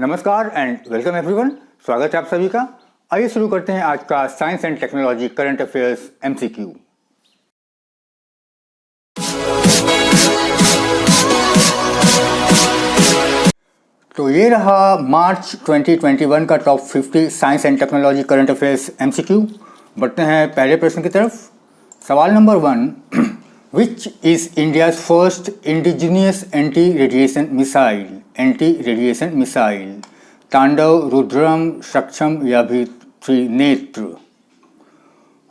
नमस्कार and welcome everyone. स्वागत है आप सभी का। आइए शुरू करते हैं आज का science and technology current affairs MCQ. तो ये रहा मार्च 2021 का top 50 science and technology current affairs MCQ. बढ़ते हैं पहले प्रश्न की तरफ। सवाल number 1, which is India's first indigenous anti radiation missile? तांडव, रुद्रम, सक्षम या भी त्रिनेत्र?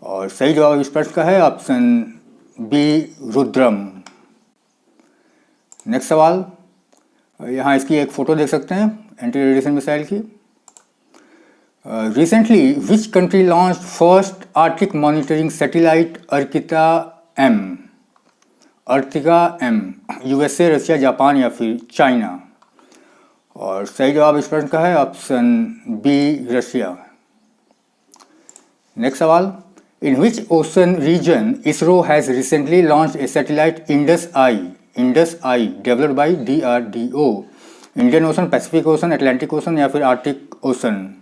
और सही जवाब इस प्रश्न का है ऑप्शन बी, रुद्रम। नेक्स्ट सवाल, यहाँ इसकी एक फोटो देख सकते हैं एंटी रेडिएशन मिसाइल की। Recently which country launch first arctic monitoring satellite Arktika M? USA, Russia, Japan या फिर चाइना? और सही जवाब इस प्रश्न का है ऑप्शन बी, रशिया। नेक्स्ट सवाल, in which ocean region ISRO has recently launch a satellite Indus I developed by DRDO? Indian ocean, Pacific ocean, Atlantic ocean या फिर आर्टिक ओशन?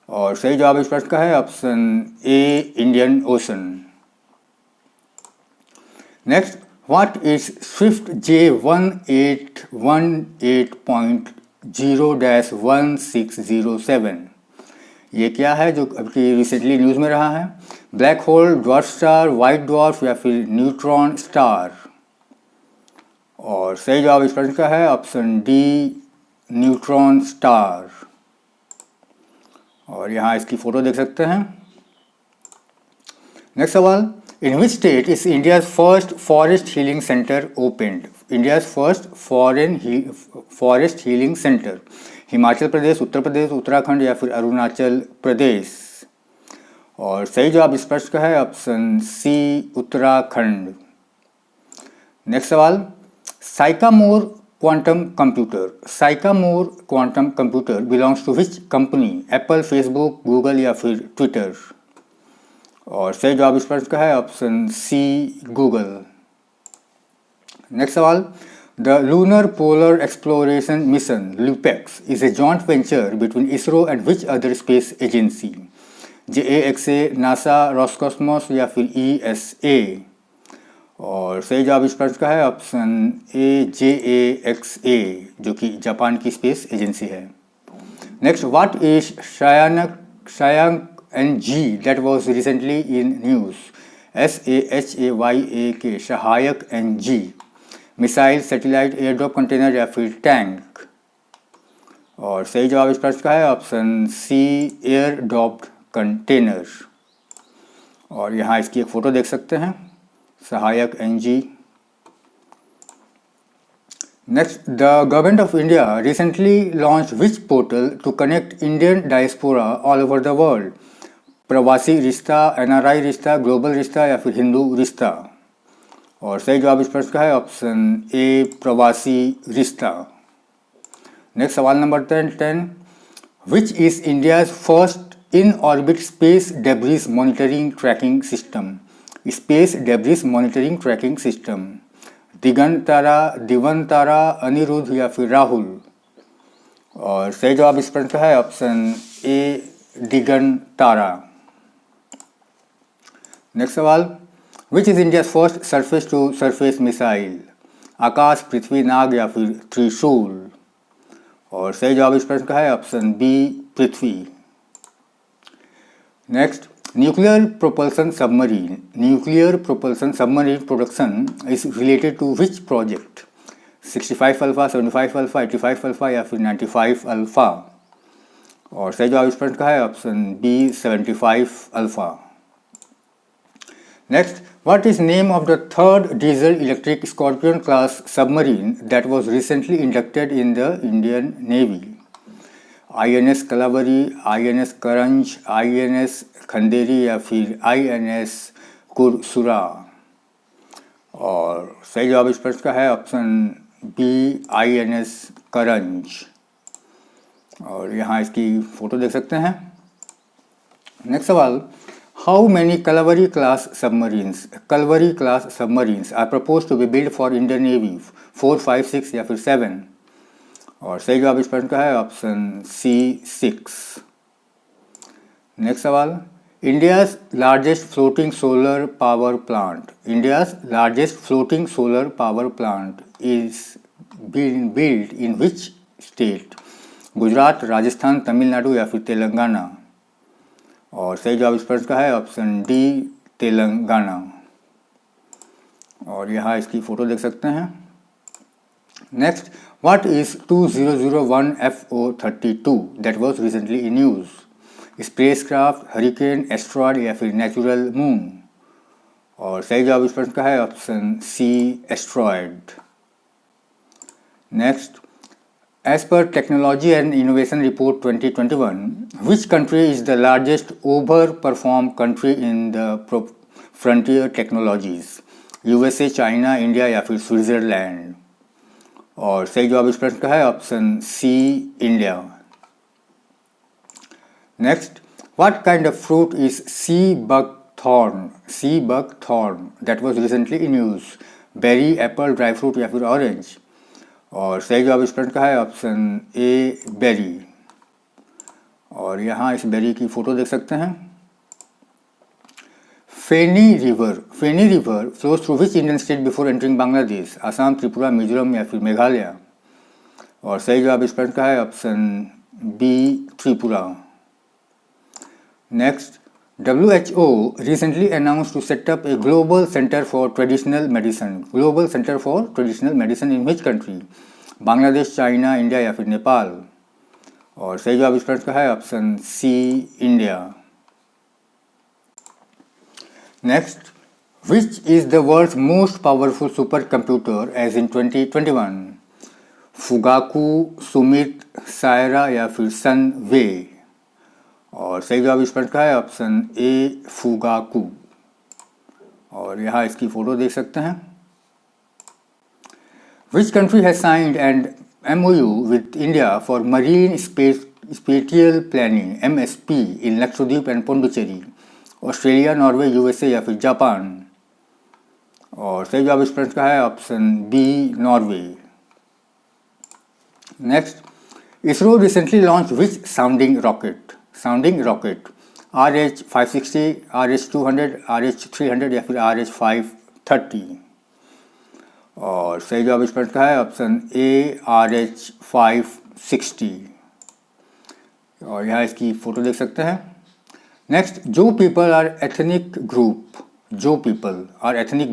और सही जवाब इस प्रश्न का है option A, Indian ocean. Next, What is Swift J118.0-1607? ये क्या है जो अभी रिसेंटली न्यूज़ में रहा है? Black hole, dwarf star, white dwarf या फिर न्यूट्रॉन स्टार? और सही जवाब इस प्रश्न का है ऑप्शन डी, न्यूट्रॉन स्टार। और यहाँ इसकी फोटो देख सकते हैं। नेक्स्ट सवाल, In which state is India's first forest healing center opened? India's first forest healing center? Himachal Pradesh, Uttar Pradesh, Uttarakhand या फिर अरुणाचल प्रदेश? और सही जवाब इस प्रश्न का है ऑप्शन सी, उत्तराखंड। नेक्स्ट सवाल, sycamore quantum computer belongs to which company? Apple, Facebook, Google या फिर ट्विटर? और सही जवाब इस प्रश्न का है ऑप्शन सी, गूगल। नेक्स्ट सवाल, the lunar polar exploration mission LUPEX is a joint venture between ISRO and which other space agency? JAXA, NASA, Roscosmos या फिर ESA? और सही जवाब इस प्रश्न का है ऑप्शन ए, JAXA, जो कि जापान की स्पेस एजेंसी है। Next, what is Sahayak NG that was recently in news? SAHAYAK, Sahayak NG? Missile, satellite, airdrop container या फिर टैंक? और सही जवाब इस प्रश्न का है ऑप्शन सी, एयरड्रॉप कंटेनर। और यहाँ इसकी एक फ़ोटो देख सकते हैं, सहायक NG। Next, the government of India recently launched which portal to connect Indian diaspora all over the world? प्रवासी रिश्ता, NRI रिश्ता, ग्लोबल रिश्ता या फिर हिंदू रिश्ता? और सही जवाब इस प्रश्न का है ऑप्शन ए, प्रवासी रिश्ता। नेक्स्ट सवाल number 10, which is India's first in orbit space debris monitoring tracking system? Digantara, Anirudh या फिर राहुल? और सही जवाब इस प्रश्न का है ऑप्शन ए, दिगंतरा। नेक्स्ट सवाल, which is India first surface to surface missile? Akash, Prithvi, Nag या फिर त्रिशूल? और सही जवाब इस प्रश्न का है option B, Prithvi. Next, nuclear propulsion submarine production is related to which project? 65 alpha, 75 alpha, 85 alpha या फिर 95 अल्फा? और सही जवाब इस प्रश्न का है option B, 75 alpha. Next, what is name of the third diesel electric Scorpene class submarine that was recently inducted in the Indian Navy? INS Kalvari, INS Karanj, INS Khanderi या फिर INS कुरसुरा? और सही जवाब इस प्रश्न का है ऑप्शन बी, INS करंज। और यहाँ इसकी फोटो देख सकते हैं। नेक्स्ट सवाल, how many Kalvari class submarines are propose to be build for Indian Navy? 4, 5, 6 या फिर 7? और सही जवाब इस प्रश्न का है ऑप्शन सी 6। नेक्स्ट सवाल, India's largest floating solar power plant, India's largest floating solar power plant is being build in which state, Gujarat, Rajasthan, Tamil Nadu या फिर तेलंगाना। और सही जवाब इस प्रश्न का है ऑप्शन डी तेलंगाना। और यहाँ इसकी फ़ोटो देख सकते हैं। Next, what is 2001 FO32 that was recently in use, spacecraft, hurricane, asteroid या फिर नेचुरल मून। और सही जवाब इस प्रश्न का है option C asteroid. Next, as per Technology and Innovation Report 2021, which country is the largest overperformed country in the frontier technologies, USA, China, India या फिर स्विट्जरलैंड। और सही जवाब इस प्रश्न का है option C India. Next, what kind of fruit is sea buckthorn, sea buckthorn that was recently in use, berry, apple, dry fruit या फिर ऑरेंज। और सही जवाब इस प्रश्न का है ऑप्शन ए बेरी। और यहाँ इस बेरी की फ़ोटो देख सकते हैं। Feni river flows through which Indian state before entering Bangladesh, Assam, Tripura, Mizoram या फिर मेघालय। और सही जवाब इस प्रश्न का है option B Tripura. Next, WHO recently announced to set up a global center for traditional medicine. Global center for traditional medicine in which country? Bangladesh, China, India या फिर नेपाल। और सही जवाब इस प्रश्न का है option C India. Next, which is the world's most powerful supercomputer as in 2021? Fugaku, Sumit, Saira या फिर सनवे। और सही जवाब इस प्रश्न का है ऑप्शन ए फुगाकू। और यहाँ इसकी फ़ोटो देख सकते हैं। Which country has signed an MOU with India for marine spatial planning MSP in Lakshadweep and Pondicherry, Australia, Norway, USA या फिर जापान। और सही जवाब इस प्रश्न का है option B Norway. Next, ISRO recently launch which sounding rocket, RH560, RH200, RH300 या फिर RH530। और सही जवाब इस प्रश्न का है ऑप्शन ए RH560। और यहाँ इसकी फ़ोटो देख सकते हैं। Next, Zo people are ethnic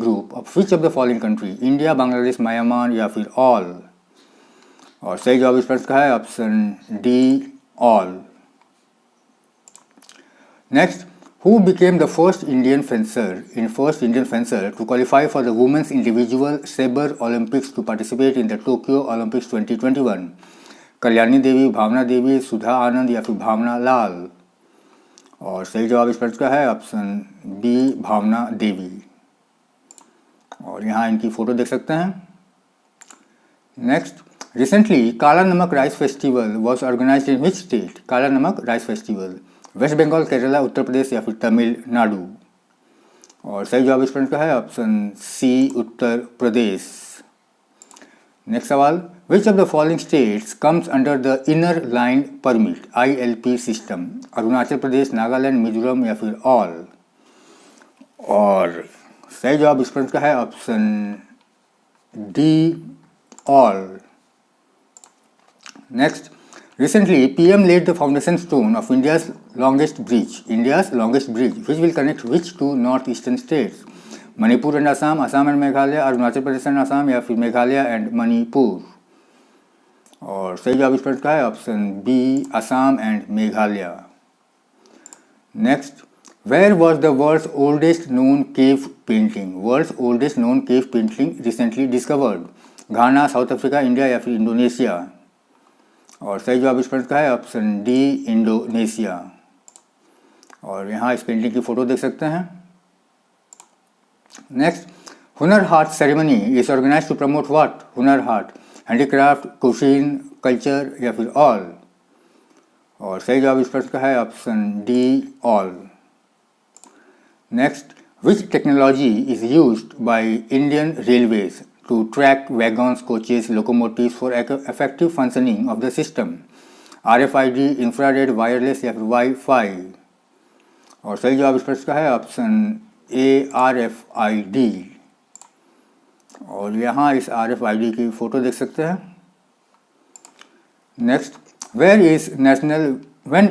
group of which of the following country, India, Bangladesh, Myanmar या फिर ऑल। और सही जवाब इस प्रश्न का है option D all. Next, who became the first Indian fencer to qualify for the women's individual saber Olympics to participate in the Tokyo Olympics 2021? Kalyani देवी, भावना देवी, सुधा आनंद या फिर भावना लाल। और सही जवाब इस प्रश्न का है ऑप्शन बी भावना देवी। और यहाँ इनकी फ़ोटो देख सकते हैं। Next, recently Kala Namak rice festival was organized in which state? Kala Namak rice festival West Bengal, Kerala, Uttar Pradesh या फिर तमिलनाडु। और सही जवाब इस प्रश्न का है ऑप्शन सी उत्तर प्रदेश। नेक्स्ट सवाल, which of the following states comes under the inner line permit ILP system, Arunachal Pradesh, Nagaland, Mizoram या फिर ऑल। और सही जवाब इस प्रश्न का है option D all. Next, recently PM laid the foundation stone of India's longest bridge, which will connect which two northeastern states? Manipur and Assam, Assam and Meghalaya, Arunachal Pradesh and Assam या फिर Meghalaya and Manipur. और सही जवाब इस प्रश्न का है option B Assam and Meghalaya. Next, where was the world's oldest known cave painting recently discovered? Ghana, South Africa, India या फिर इंडोनेशिया। और सही जवाब इस प्रश्न का है ऑप्शन डी इंडोनेशिया। और यहाँ इस पेंटिंग की फ़ोटो देख सकते हैं। Next, Hunar Haat ceremony is organize to promote what? Hunar Haat, handicraft, cuisine, culture या फिर ऑल। और सही जवाब इस प्रश्न का है option D all. Next, which technology is used by Indian railways to track wagons, coaches, locomotives for effective functioning of the system. RFID, infrared, wireless या फिर वाईफाई। और सही जवाब इस प्रश्न का है ऑप्शन ए RFID। और यहाँ इस RFID की फोटो देख सकते हैं। Next, when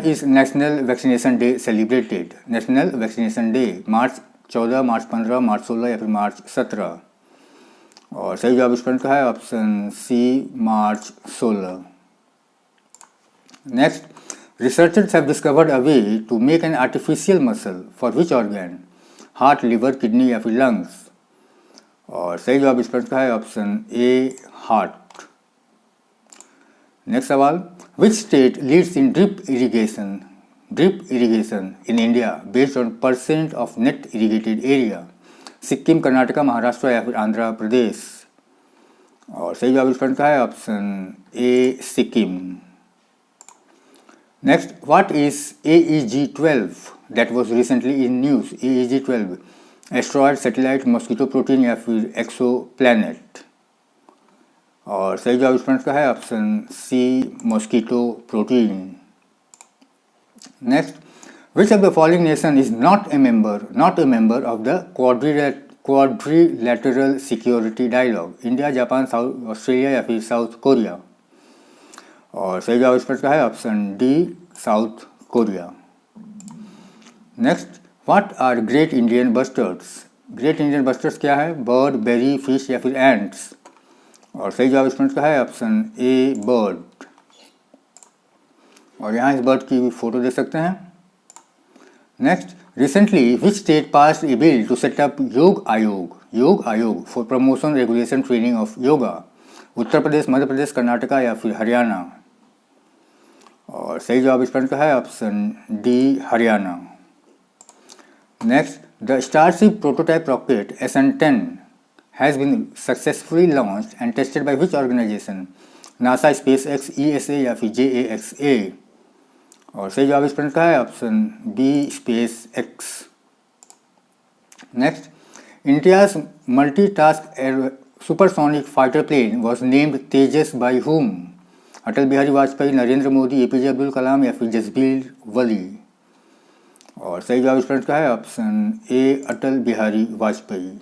is national vaccination day celebrated? National vaccination day March 14, March 15, March 16 या फिर मार्च 17। और सही जवाब इस प्रश्न का है option C March 16। Next, researchers have discovered a way to make an artificial muscle for which organ? Heart, liver, kidney या फिर लंग्स। और सही जवाब इस प्रश्न का है ऑप्शन ए हार्ट। नेक्स्ट सवाल, which state leads in drip irrigation in India based on percent of net irrigated area? Sikkim, Karnataka, Maharashtra या फिर आंध्र प्रदेश। और सही जवाब इस प्रश्न का है option A Sikkim. Next, what is AEG-12 that was recently in news? AEG-12, asteroid, satellite, mosquito protein या फिर एक्सोप्लैनेट। और सही जवाब इस प्रश्न का है option C mosquito protein. Next, which of the following nation is not a member of the quadrilateral security dialogue? India, Japan, south Australia या फिर साउथ कोरिया। और सही जवाब इस प्रश्न का है option D South Korea. Next, what are great Indian bustards? Great Indian bustards क्या है? बर्ड, बेरी, फिश या फिर एंट्स। और सही जवाब इस प्रश्न का है ऑप्शन ए बर्ड। और यहाँ इस बर्ड की फोटो देख सकते हैं। Next, recently which state pass a bill to set up Yog Aayog for promotion, regulation, training of yoga? Uttar Pradesh, Madhya Pradesh, Karnataka या फिर हरियाणा। और सही जवाब इस प्रश्न का है option D Haryana. Next, the Starship prototype rocket SN10 has been successfully launched and tested by which organization? NASA, SpaceX, ESA या फिर JAXA। और सही जवाब इस प्रश्न का है option B SpaceX। Next, India's multitask supersonic fighter plane was named Tejas by whom? Atal Bihari Vajpayee, Narendra Modi, APJ Abdul Kalam या फिर जसबीर वली। और सही जवाब इस प्रश्न का है option A Atal Bihari Vajpayee.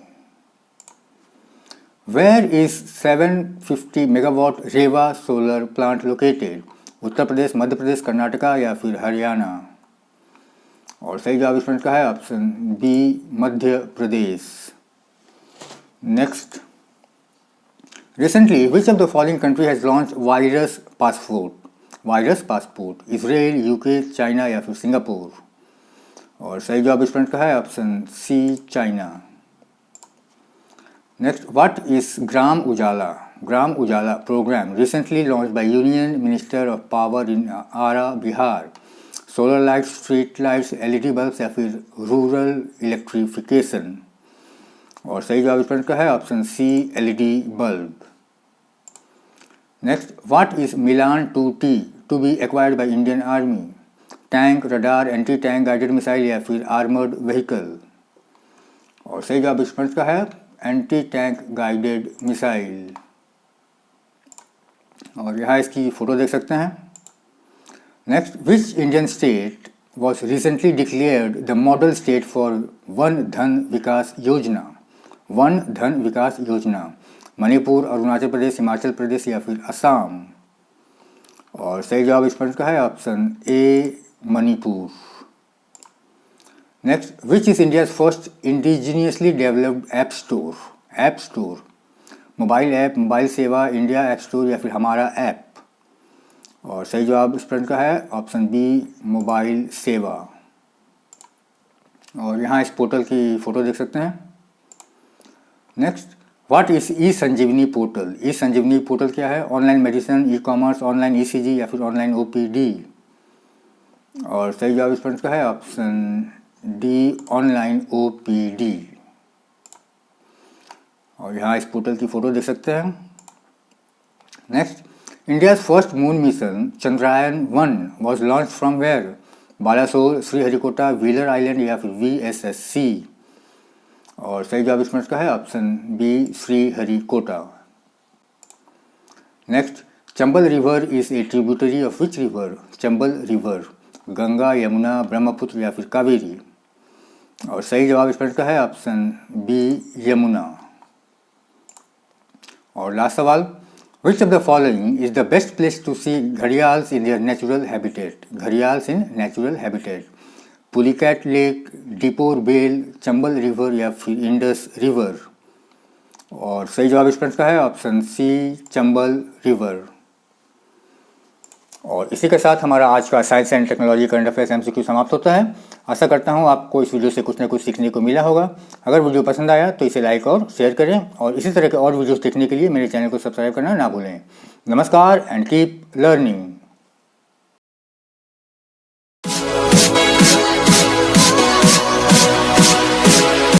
Where is 750 megawatt Rewa solar plant located? Uttar Pradesh, Madhya Pradesh, Karnataka या फिर हरियाणा। और सही जवाब इस प्रश्न का है option B Madhya Pradesh. Next, recently which of the following country has launched virus passport? Israel, UK, China या फिर सिंगापुर। और सही जवाब इस प्रश्न का है option C China. Next, what is Gram Ujala programme recently launch by union minister of power in Arrah, Bihar? Solar lights, street lights, LED bulbs या फिर रूरल इलेक्ट्रिफिकेशन। और सही जवाब इस प्रश्न का है option C LED bulb. Next, what is Milan 2T to be acquired by Indian Army? Tank, radar, anti tank guided missile या फिर आर्मर्ड व्हीकल। और सही जवाब इस प्रश्न का है एंटी टैंक गाइडेड मिसाइल। और यहाँ इसकी फोटो देख सकते हैं। Next, which Indian state was recently declared the model state for one धन विकास योजना? मणिपुर, अरुणाचल प्रदेश, हिमाचल प्रदेश या फिर असम। और सही जवाब इस प्रश्न का है option A Manipur. Next, which is India's first indigenously developed app store? Mobile app, mobile सेवा, इंडिया ऐप स्टोर या फिर हमारा ऐप। और सही जवाब इस प्रश्न का है ऑप्शन बी मोबाइल सेवा। और यहाँ इस पोर्टल की फ़ोटो देख सकते हैं। Next, what is e Sanjeevani portal? E Sanjeevani portal क्या है? Online medicine, e-commerce, online ECG या फिर ऑनलाइन OPD। और सही जवाब इस प्रश्न का है ऑप्शन डी ऑनलाइन OPD। और यहाँ इस पोर्टल की फ़ोटो देख सकते हैं। Next, India's first moon mission Chandrayaan-1 was launched from where? Balasore, Sriharikota, Wheeler Island या फिर VSSC। और सही जवाब इसमें इसका है option B Sriharikota. Next, Chambal river is a tributary of which river? Chambal river Ganga, Yamuna, Brahmaputra या फिर कावेरी? और सही जवाब इस प्रश्न का है ऑप्शन बी यमुना। और लास्ट सवाल, which of the following is the best place to see gharials in their natural habitat? Gharials in natural habitat, Pulicat lake, Deepor Beel, Chambal river या फिर इंडस रिवर? और सही जवाब इस प्रश्न का है ऑप्शन सी चंबल रिवर। और इसी के साथ हमारा आज का science and technology current affairs MCQ समाप्त होता है। आशा करता हूँ आपको इस वीडियो से कुछ न कुछ सीखने को मिला होगा। अगर वीडियो पसंद आया तो इसे लाइक और शेयर करें और इसी तरह के और वीडियोस देखने के लिए मेरे चैनल को सब्सक्राइब करना ना भूलें। नमस्कार एंड कीप लर्निंग।